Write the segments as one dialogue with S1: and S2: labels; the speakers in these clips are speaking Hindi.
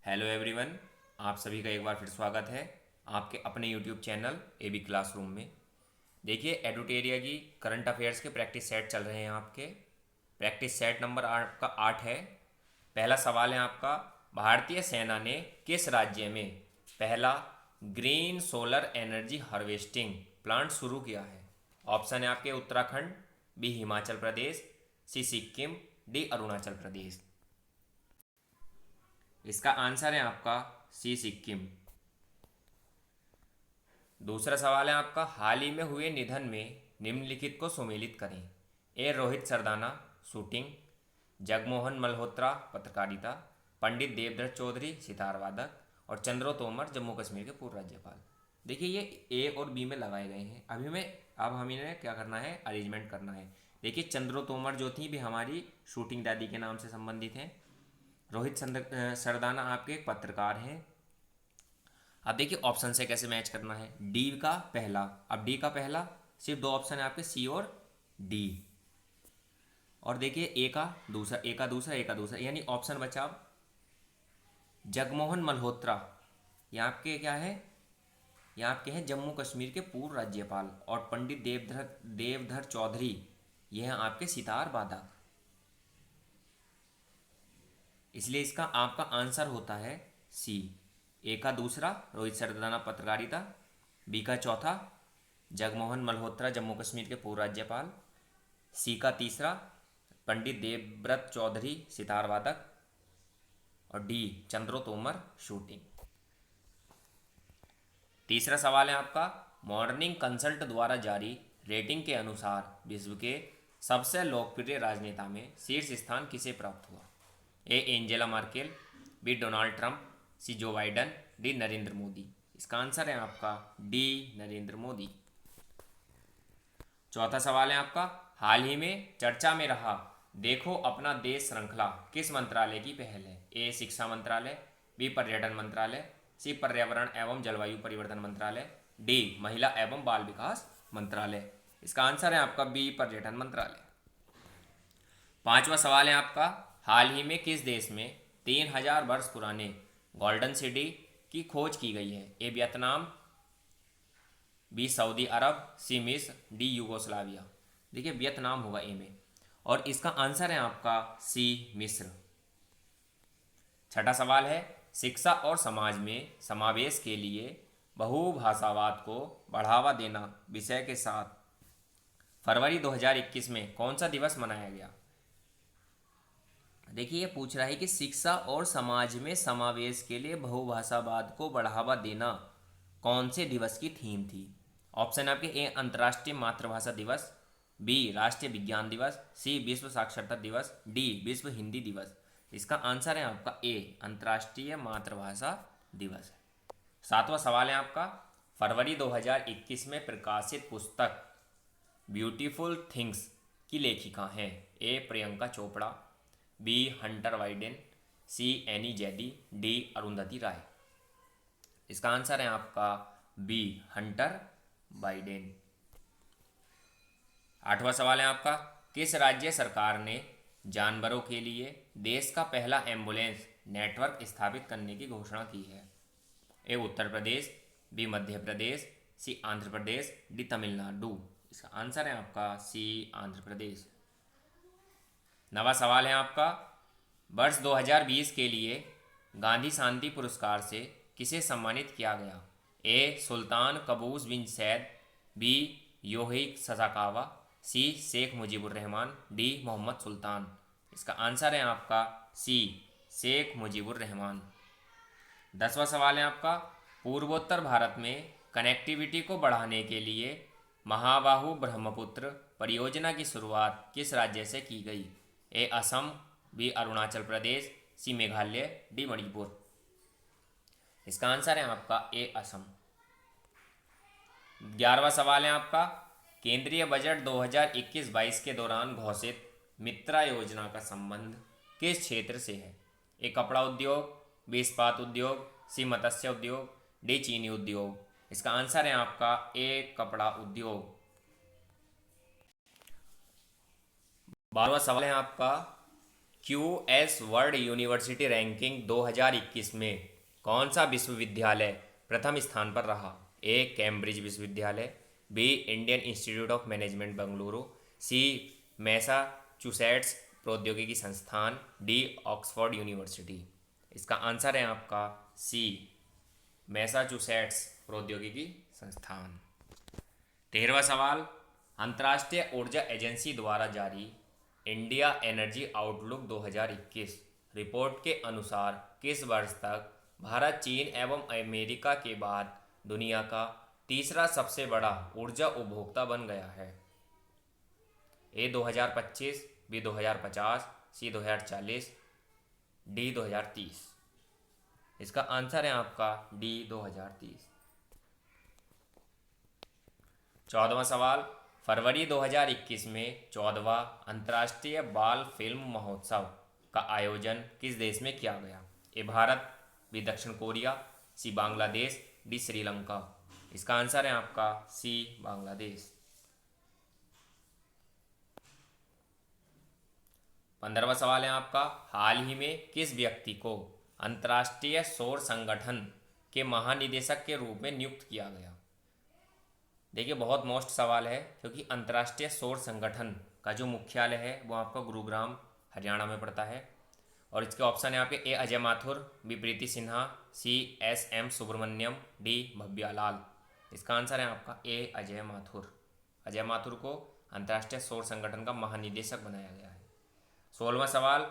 S1: Hello everyone. आप सभी का एक बार फिर स्वागत है आपके अपने यूट्यूब चैनल एबी क्लासरूम में। देखिए, एडुटेरिया की करंट अफेयर्स के प्रैक्टिस सेट चल रहे हैं आपके। प्रैक्टिस सेट नंबर आपका 8 है। पहला सवाल है आपका, भारतीय सेना ने किस राज्य में पहला green solar energy harvesting plant शुरू किया है? ऑप्शन है आपके उत्तराखंड, बी हिमाचल प्रदेश, सी सिक्किम, डी अरुणाचल प्रदेश। इसका आंसर है आपका सी सिक्किम। दूसरा सवाल है आपका, हाल ही में हुए निधन में निम्नलिखित को सुमेलित करें। ए रोहित सरदाना, शूटिंग, जगमोहन मल्होत्रा, पत्रकारिता, पंडित देवदत्त चौधरी, सितार वादक, और चंद्रो तोमर, जम्मू कश्मीर के पूर्व राज्यपाल। देखिए, ये ए और बी में लगाए गए हैं। अब हम इन्हें क्या करना है, अरेंजमेंट करना है। देखिए, चंद्रो तोमर जो थी भी हमारी शूटिंग दादी के नाम से संबंधित हैं। रोहित सरदाना आपके एक पत्रकार हैं। अब देखिए, ऑप्शन से कैसे मैच करना है। डी का पहला, अब डी का पहला सिर्फ दो ऑप्शन है आपके, सी और डी। और देखिए, ए का दूसरा, ए का दूसरा, ए का दूसरा, यानी ऑप्शन बचा अब जगमोहन मल्होत्रा। यहाँ आपके क्या है, यहाँ आपके हैं जम्मू कश्मीर के पूर्व राज्यपाल। और पंडित देवधर चौधरी, ये हैं आपके सितार वादक। इसलिए इसका आपका आंसर होता है सी। ए का दूसरा रोहित सरदाना, पत्रकारिता, बी का चौथा जगमोहन मल्होत्रा, जम्मू कश्मीर के पूर्व राज्यपाल, सी का तीसरा पंडित देवव्रत चौधरी, सितार वादक, और डी चंद्रो तोमर, शूटिंग। तीसरा सवाल है आपका, मॉर्निंग कंसल्ट द्वारा जारी रेटिंग के अनुसार विश्व के सबसे लोकप्रिय राजनेता में शीर्ष स्थान किसे प्राप्त हुआ? A Angela Merkel, B Donald Trump, C Joe Biden, D Narendra Modi. इसका आंसर है आपका डी नरेंद्र मोदी। चौथा सवाल है आपका, हाल ही में चर्चा में रहा देखो अपना देश श्रृंखला किस मंत्रालय की पहल है? ए शिक्षा मंत्रालय, बी पर्यटन मंत्रालय, सी पर्यावरण एवं जलवायु परिवर्तन मंत्रालय, डी महिला एवं बाल विकास मंत्रालय। इसका आंसर है आपका बी पर्यटन मंत्रालय। पांचवा सवाल है आपका, हाल ही में किस देश में 3000 वर्ष पुराने गोल्डन सिटी की खोज की गई है? ए वियतनाम, बी सऊदी अरब, सी मिस्र, डी यूगोस्लाविया। देखिए, वियतनाम होगा ए में, और इसका आंसर है आपका सी मिस्र। छठा सवाल है, शिक्षा और समाज में समावेश के लिए बहुभाषावाद को बढ़ावा देना विषय के साथ फरवरी 2021 में कौन सा दिवस मनाया गया? देखिए, ये पूछ रहा है कि शिक्षा और समाज में समावेश के लिए बहुभाषावाद को बढ़ावा देना कौन से दिवस की थीम थी? ऑप्शन आपके, ए अंतर्राष्ट्रीय मातृभाषा दिवस, बी राष्ट्रीय विज्ञान दिवस, सी विश्व साक्षरता दिवस, डी विश्व हिंदी दिवस। इसका आंसर है आपका ए अंतर्राष्ट्रीय मातृभाषा दिवस। सातवां सवाल है आपका, फरवरी 2021 में प्रकाशित पुस्तक ब्यूटीफुल थिंग्स की लेखिका हैं? A Priyanka Chopra, B Hunter Biden, C Annie Zaidi, D Arundhati Roy. इसका आंसर है आपका बी हंटर बाइडेन। आठवां सवाल है आपका, किस राज्य सरकार ने जानवरों के लिए देश का पहला एम्बुलेंस नेटवर्क स्थापित करने की घोषणा की है? ए उत्तर प्रदेश, बी मध्य प्रदेश, सी आंध्र प्रदेश, डी तमिलनाडु। इसका आंसर है आपका सी आंध्र प्रदेश। नवा सवाल है आपका, वर्ष 2020 के लिए गांधी शांति पुरस्कार से किसे सम्मानित किया गया? ए सुल्तान कबूस बिन सैद, बी योहिक सजाकावा, सी शेख मुजीबुर रहमान, डी मोहम्मद सुल्तान। इसका आंसर है आपका सी शेख मुजीबुर रहमान। 10वां सवाल है आपका, पूर्वोत्तर भारत में कनेक्टिविटी को बढ़ाने के लिए महाबाहु ब्रह्मपुत्र परियोजना की शुरुआत किस राज्य से की गई? ए असम, बी अरुणाचल प्रदेश, सी मेघालय, डी मणिपुर। इसका आंसर है आपका ए असम। 11वां सवाल है आपका, केंद्रीय बजट 2021-22 के दौरान घोषित मित्रा योजना का संबंध किस क्षेत्र से है? ए कपड़ा उद्योग, बी इस्पात उद्योग, सी मत्स्य उद्योग, डी चीनी उद्योग। इसका आंसर है आपका ए कपड़ा उद्योग। 12वां सवाल है आपका, QS वर्ल्ड यूनिवर्सिटी रैंकिंग 2021 में कौन सा विश्वविद्यालय प्रथम स्थान पर रहा? ए कैम्ब्रिज विश्वविद्यालय, B Indian Institute of Management Bengaluru, C Massachusetts प्रौद्योगिकी संस्थान, डी ऑक्सफोर्ड यूनिवर्सिटी। इसका आंसर है आपका सी मैसाचुसेट्स प्रौद्योगिकी संस्थान। 13वां सवाल, अंतर्राष्ट्रीय ऊर्जा एजेंसी द्वारा जारी इंडिया एनर्जी आउटलुक 2021 रिपोर्ट के अनुसार किस वर्ष तक भारत चीन एवं अमेरिका के बाद दुनिया का तीसरा सबसे बड़ा ऊर्जा उपभोक्ता बन गया है? ए 2025, बी 2050, सी 2040, डी 2030। इसका आंसर है आपका डी 2030। 14वां सवाल, फरवरी 2021 में 14वां अंतर्राष्ट्रीय बाल फिल्म महोत्सव का आयोजन किस देश में किया गया? ए भारत, बी दक्षिण कोरिया, सी बांग्लादेश, डी श्रीलंका। इसका आंसर है आपका सी बांग्लादेश। 15वां सवाल है आपका, हाल ही में किस व्यक्ति को अंतर्राष्ट्रीय सौर संगठन के महानिदेशक के रूप में नियुक्त किया गया? देखिए बहुत मोस्ट सवाल है, क्योंकि अंतर्राष्ट्रीय सौर संगठन का जो मुख्यालय है वो आपका गुरुग्राम हरियाणा में पड़ता है। और इसके ऑप्शन है आपके ए अजय माथुर, बी प्रीति सिन्हा, सी SM सुब्रमण्यम, डी भव्या लाल। इसका आंसर है आपका ए अजय माथुर। अजय माथुर को अंतर्राष्ट्रीय सौर संगठन का महानिदेशक बनाया गया है। 16वां सवाल,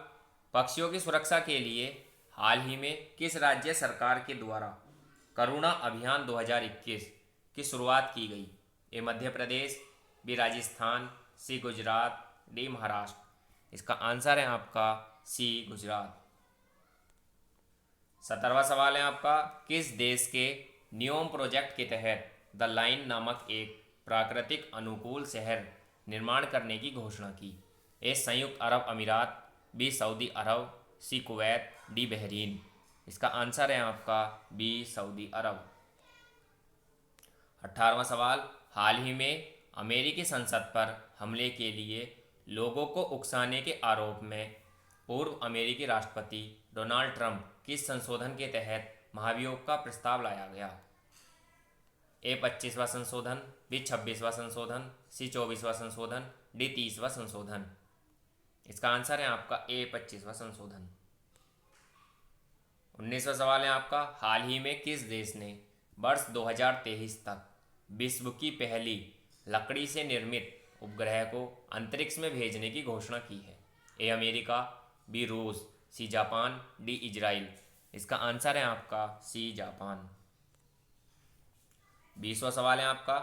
S1: पक्षियों की सुरक्षा के लिए हाल ही में किस राज्य सरकार के द्वारा करुणा अभियान 2021 की शुरुआत की गई? ए मध्य प्रदेश, बी राजस्थान, सी गुजरात, डी महाराष्ट्र। इसका आंसर है आपका सी गुजरात। 17वां सवाल है आपका, किस देश के न्योम प्रोजेक्ट के तहत द लाइन नामक एक प्राकृतिक अनुकूल शहर निर्माण करने की घोषणा की? ए संयुक्त अरब अमीरात, बी सऊदी अरब, सी कुवैत, डी बहरीन। इसका आंसर है आपका बी सऊदी अरब। 18वां सवाल, हाल ही में अमेरिकी संसद पर हमले के लिए लोगों को उकसाने के आरोप में पूर्व अमेरिकी राष्ट्रपति डोनाल्ड ट्रंप किस संशोधन के तहत महाभियोग का प्रस्ताव लाया गया? ए 25वां संशोधन, बी 26वां संशोधन, सी 24वां संशोधन, डी 30वां संशोधन। इसका आंसर है आपका ए 25वां संशोधन। 19वां सवाल है आपका, हाल ही में किस देश ने वर्ष 2023 तक विश्व की पहली लकड़ी से निर्मित उपग्रह को अंतरिक्ष में भेजने की घोषणा की है? ए अमेरिका, बी रूस, सी जापान, डी इजराइल। इसका आंसर है आपका सी जापान। 20वां सवाल है आपका,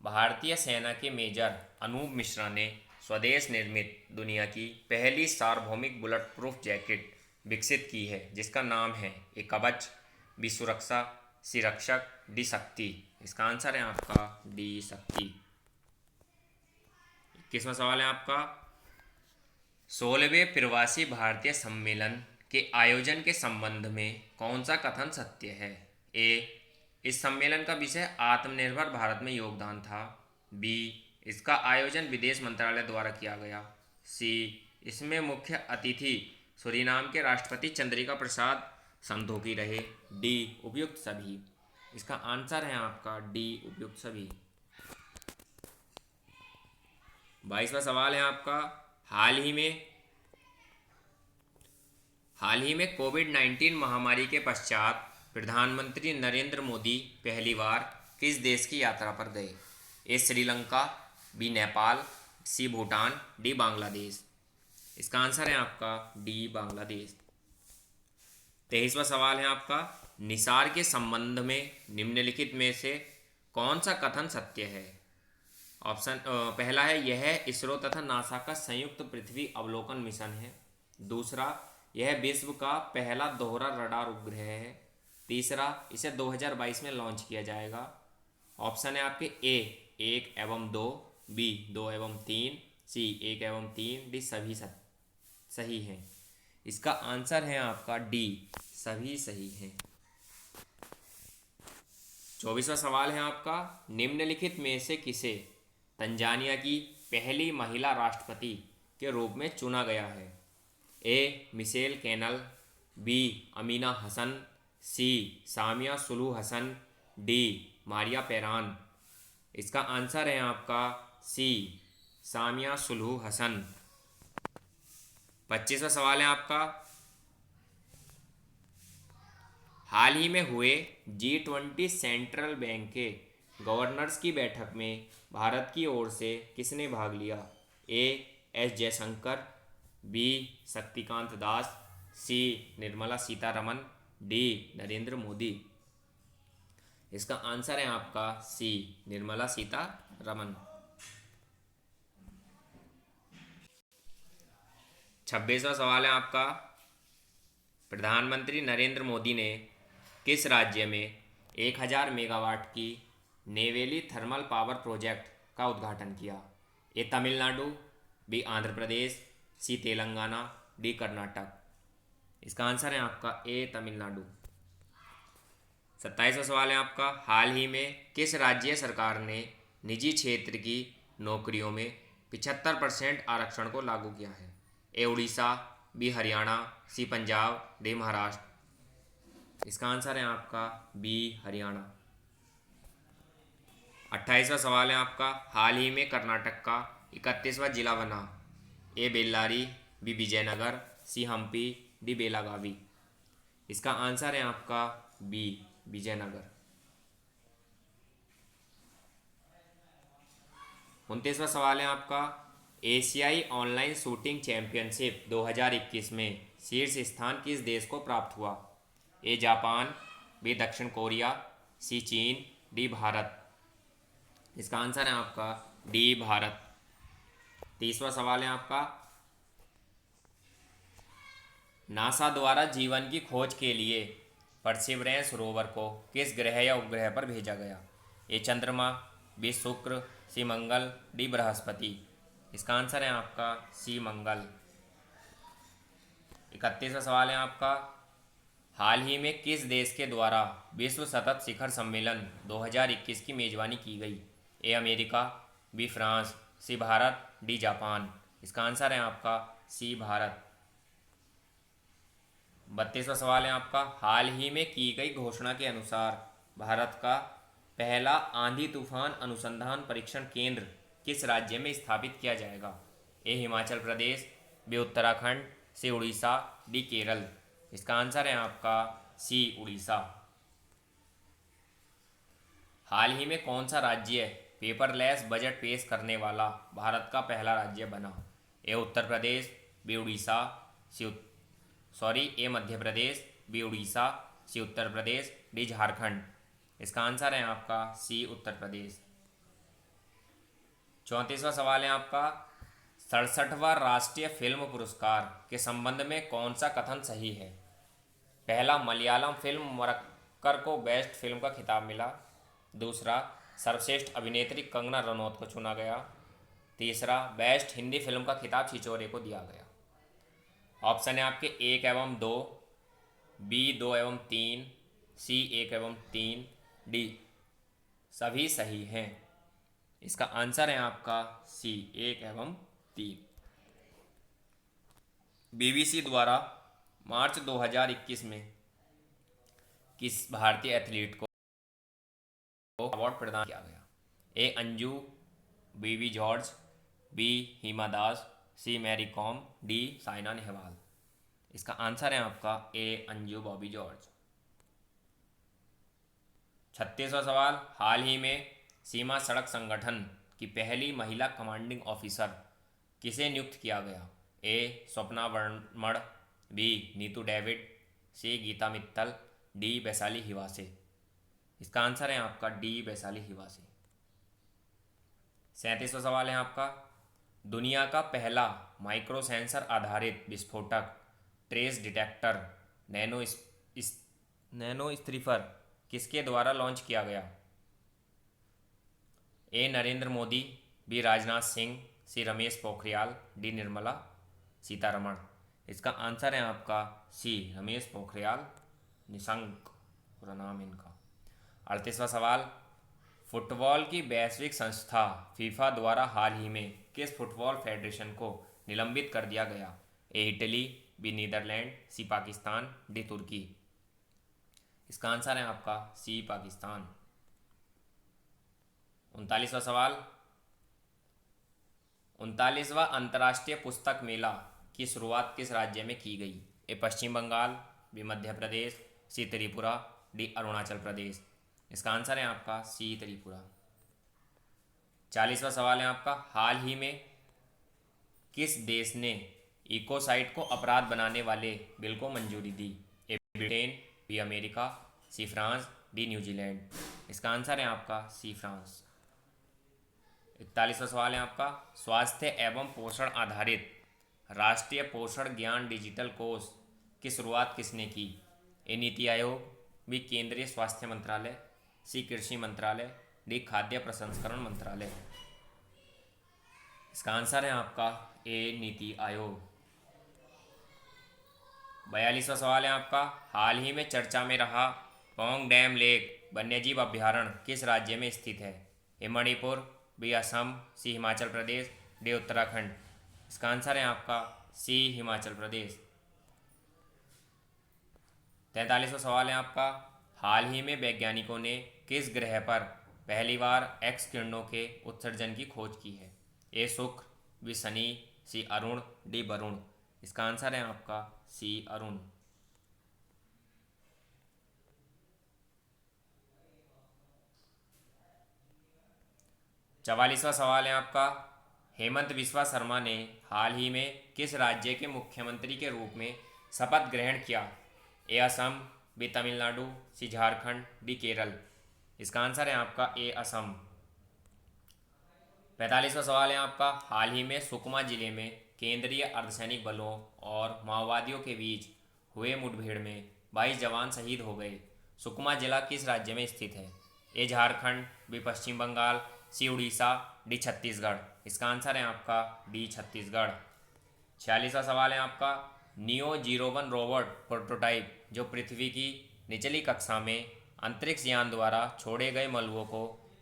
S1: भारतीय सेना के मेजर अनूप मिश्रा ने स्वदेश निर्मित दुनिया की पहली सार्वभौमिक बुलेट प्रूफ जैकेट विकसित की है, जिसका नाम है ए कवच, बी सुरक्षा, सी रक्षक, डी शक्ति। इसका आंसर है आपका डी शक्ति। 21वां सवाल है आपका, 16वें प्रवासी भारतीय सम्मेलन के आयोजन के संबंध में कौन सा कथन सत्य है? ए इस सम्मेलन का विषय आत्मनिर्भर भारत में योगदान था, बी इसका आयोजन विदेश मंत्रालय द्वारा किया गया, सी इसमें मुख्य अतिथि सूरीनाम के राष्ट्रपति चंद्रिका प्रसाद संतोखी रहे, डी उपयुक्त सभी। इसका आंसर है आपका डी उपयुक्त सभी। 22वां सवाल है आपका, हाल ही में कोविड-19 महामारी के पश्चात प्रधानमंत्री नरेंद्र मोदी पहली बार किस देश की यात्रा पर गए? ए श्रीलंका, बी नेपाल, सी भूटान, डी बांग्लादेश। इसका आंसर है आपका डी बांग्लादेश। 23वां सवाल है आपका, निसार के संबंध में निम्नलिखित में से कौन सा कथन सत्य है? ऑप्शन पहला है, यह इसरो तथा नासा का संयुक्त पृथ्वी अवलोकन मिशन है। दूसरा, यह विश्व का पहला दोहरा रडार उपग्रह है। तीसरा, इसे 2022 में लॉन्च किया जाएगा। ऑप्शन है आपके ए 1 एवं 2, बी 2 एवं 3, सी 1 एवं 3, डी सभी सही हैं। इसका आंसर है आपका डी सभी सही हैं। 24वां सवाल है आपका, निम्नलिखित में से किसे तंजानिया की पहली महिला राष्ट्रपति के रूप में चुना गया है? A Michelle Cannell, B Amina Hasan, C Samia Suluhu Hassan, D Maria Peron. इसका आंसर है आपका सी सामिया सुलू हसन। 25वां सवाल है आपका, हाल ही में हुए G20 सेंट्रल बैंक के गवर्नर्स की बैठक में भारत की ओर से किसने भाग लिया? A S Jaishankar, B Shaktikanta Das, C Nirmala Sitharaman, D Narendra Modi. इसका आंसर है आपका सी निर्मला सीतारमन। 26वां सवाल है आपका, प्रधानमंत्री नरेंद्र मोदी ने किस राज्य में 1000 मेगावाट की नेवेली थर्मल पावर प्रोजेक्ट का उद्घाटन किया? ए तमिलनाडु, बी आंध्र प्रदेश, सी तेलंगाना, डी कर्नाटक। इसका आंसर है आपका ए तमिलनाडु। 27वां सवाल है आपका, हाल ही में किस राज्य सरकार ने निजी क्षेत्र की नौकरियों में 75% आरक्षण को लागू किया है? ए उड़ीसा, बी हरियाणा, सी पंजाब, डी महाराष्ट्र। इसका आंसर है आपका बी हरियाणा। 28वां सवाल है आपका, हाल ही में कर्नाटक का 31वां जिला बना? ए बेल्लारी, बी विजयनगर, सी हम्पी, डी बेलागावी। इसका आंसर है आपका बी विजयनगर। 29वां सवाल है आपका, एशियाई ऑनलाइन शूटिंग चैंपियनशिप 2021 में शीर्ष स्थान किस देश को प्राप्त हुआ? ए जापान, बी दक्षिण कोरिया, सी चीन, डी भारत। इसका आंसर है आपका डी भारत। 30वां सवाल है आपका, नासा द्वारा जीवन की खोज के लिए परसिवरेंस रोवर को किस ग्रह या उपग्रह पर भेजा गया? ए चंद्रमा, बी शुक्र, सी मंगल, डी बृहस्पति। इसका आंसर है आपका सी मंगल। 31वां सवाल है आपका, हाल ही में किस देश के द्वारा विश्व सतत शिखर सम्मेलन 2021 की मेजबानी की गई? A America, B France, C Bharat, D Japan. इसका आंसर है आपका सी भारत। 32वां सवाल है आपका, हाल ही में की गई घोषणा के अनुसार भारत का पहला आंधी तूफान अनुसंधान परीक्षण केंद्र किस राज्य में स्थापित किया जाएगा? ए हिमाचल प्रदेश, बी उत्तराखंड, सी उड़ीसा, डी केरल। इसका आंसर है आपका सी उड़ीसा। हाल ही में कौन सा राज्य पेपरलेस बजट पेश करने वाला भारत का पहला राज्य बना? ए उत्तर प्रदेश, बी उड़ीसा, ए मध्य प्रदेश, बी उड़ीसा, सी उत्तर प्रदेश, डी झारखंड। इसका आंसर है आपका सी उत्तर प्रदेश। 34वां सवाल है आपका, 67वां राष्ट्रीय फिल्म पुरस्कार के संबंध में कौन सा कथन सही है? पहला, मलयालम फिल्म मरक्कर को बेस्ट फिल्म का खिताब मिला। दूसरा, सर्वश्रेष्ठ अभिनेत्री कंगना रनौत को चुना गया। तीसरा, बेस्ट हिंदी फिल्म का खिताब छिछोरे को दिया गया। ऑप्शन है आपके 1 एवं 2, बी 2 एवं 3, सी 1 एवं 3, डी सभी सही हैं। इसका आंसर है आपका सी 1 एवं 3। बीबीसी द्वारा मार्च 2021 में किस भारतीय एथलीट को अवार्ड प्रदान किया गया? A Anju, B George, B Hima Das, C Mary Kom, D Saina Nehwal. इसका आंसर है आपका ए अंजू बॉबी जॉर्ज। 36वां सवाल, हाल ही में सीमा सड़क संगठन की पहली महिला कमांडिंग ऑफिसर किसे नियुक्त किया गया? ए स्वप्ना वर्मड़, बी नीतू डेविड, सी गीता मित्तल, डी वैशाली हिवासे। इसका आंसर है आपका डी वैशाली हिवासे। 37वां सवाल है आपका, दुनिया का पहला माइक्रो सेंसर आधारित विस्फोटक ट्रेस डिटेक्टर नैनो स्ट्रीफर किसके द्वारा लॉन्च किया गया? ए नरेंद्र मोदी, बी राजनाथ सिंह, सी रमेश पोखरियाल, डी निर्मला सीतारमण। इसका आंसर है आपका सी रमेश पोखरियाल निशंक, पूरा नाम इनका। 38वां सवाल, फुटबॉल की वैश्विक संस्था फीफा द्वारा हाल ही में किस फुटबॉल फेडरेशन को निलंबित कर दिया गया? A Italy, B Netherland, C Pakistan, D Turkey. इसका आंसर है आपका सी पाकिस्तान। 39वां सवाल, 39वां अंतर्राष्ट्रीय पुस्तक मेला की शुरुआत किस राज्य में की गई? ए पश्चिम बंगाल, बी मध्य प्रदेश, सी त्रिपुरा, डी अरुणाचल प्रदेश। इसका आंसर है आपका सी त्रिपुरा। 40वां सवाल है आपका, हाल ही में किस देश ने इकोसाइट को अपराध बनाने वाले बिल को मंजूरी दी? ए ब्रिटेन, बी अमेरिका, सी फ्रांस, डी न्यूजीलैंड। इसका आंसर है आपका सी फ्रांस। 41वां सवाल है आपका, स्वास्थ्य एवं पोषण आधारित राष्ट्रीय पोषण ज्ञान डिजिटल कोष की शुरुआत किसने की? ए नीति आयोग, बी केंद्रीय स्वास्थ्य मंत्रालय, सी कृषि मंत्रालय, डी खाद्य प्रसंस्करण मंत्रालय। इसका आंसर है आपका ए नीति आयोग। 42वां सवाल है आपका, हाल ही में चर्चा में रहा पौंग डैम लेक वन्यजीव अभ्यारण्य किस राज्य में स्थित है? ए मणिपुर, बी असम, सी हिमाचल प्रदेश, डी उत्तराखंड। इसका आंसर है आपका सी हिमाचल प्रदेश। 43वां सवाल है आपका, हाल ही में वैज्ञानिकों ने किस ग्रह पर पहली बार एक्स किरणों के उत्सर्जन की खोज की है? ए शुक्र, बी शनि, सी अरुण, डी वरुण। इसका आंसर है आपका सी अरुण। 44वां सवाल है आपका, हेमंत बिस्वा शर्मा ने हाल ही में किस राज्य के मुख्यमंत्री के रूप में शपथ ग्रहण किया? ए असम, बी तमिलनाडु, सी झारखंड, डी केरल। इसका आंसर है आपका ए असम। 45वां सवाल है आपका, हाल ही में सुकमा जिले में केंद्रीय अर्धसैनिक बलों और माओवादियों के बीच हुए मुठभेड़ में 22 जवान शहीद हो गए। सुकमा जिला किस राज्य में स्थित है? ए झारखंड, बी पश्चिम बंगाल, सी उड़ीसा, डी छत्तीसगढ़। इसका आंसर है आपका डी छत्तीसगढ़। 46वां सवाल है आपका, नियो 01 रोबोट प्रोटोटाइप जो पृथ्वी की निचली कक्षा में अंतरिक्ष यान द्वारा छोड़े गए मलबों को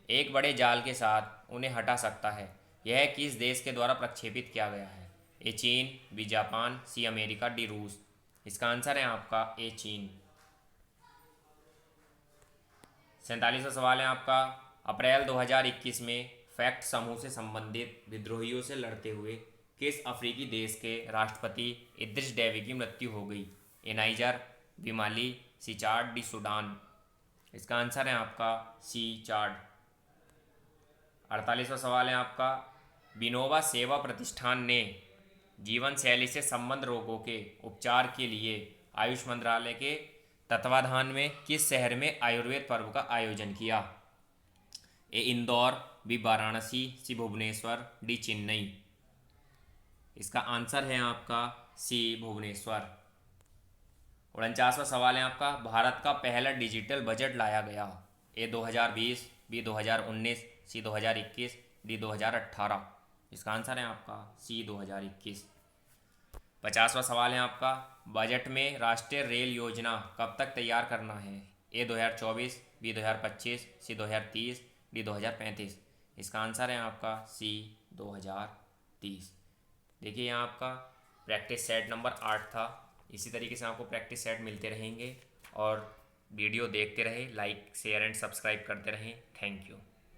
S1: एक बड़े जाल के साथ उन्हें हटा सकता है, यह किस देश के द्वारा प्रक्षेपित किया गया है? ए चीन, B Japan, C America, D रूस। इसका आंसर है आपका ए चीन। 47वां सवाल है आपका, अप्रैल 2021 में फैक्ट समूह से संबंधित विद्रोहियों से लड़ते हुए किस अफ्रीकी देश के राष्ट्रपति इद्रिस डेबी की मृत्यु हो गई? ए नाइजर, बी माली, सी चाड, डी सूडान। इसका आंसर है आपका सी चाड। 48वां सवाल है आपका, विनोबा सेवा प्रतिष्ठान ने जीवन शैली से संबंध रोगों के उपचार के लिए आयुष मंत्रालय के तत्वाधान में किस शहर में आयुर्वेद पर्व का आयोजन किया? ए इंदौर, बी वाराणसी, सी भुवनेश्वर, डी चेन्नई। इसका आंसर है आपका सी भुवनेश्वर। 49वां सवाल है आपका, भारत का पहला डिजिटल बजट लाया गया? ए 2020, बी 2019, सी 2021, डी 2018। इसका आंसर है आपका सी 2021। 50वां सवाल है आपका, बजट में राष्ट्रीय रेल योजना कब तक तैयार करना है? ए 2024, बी 2025, सी 2030, डी 2035। इसका आंसर है आपका सी 2030। देखिए यहाँ आपका प्रैक्टिस सेट नंबर 8 था। इसी तरीके से आपको प्रैक्टिस सेट मिलते रहेंगे और वीडियो देखते रहें, लाइक शेयर एंड सब्सक्राइब करते रहें। Thank you.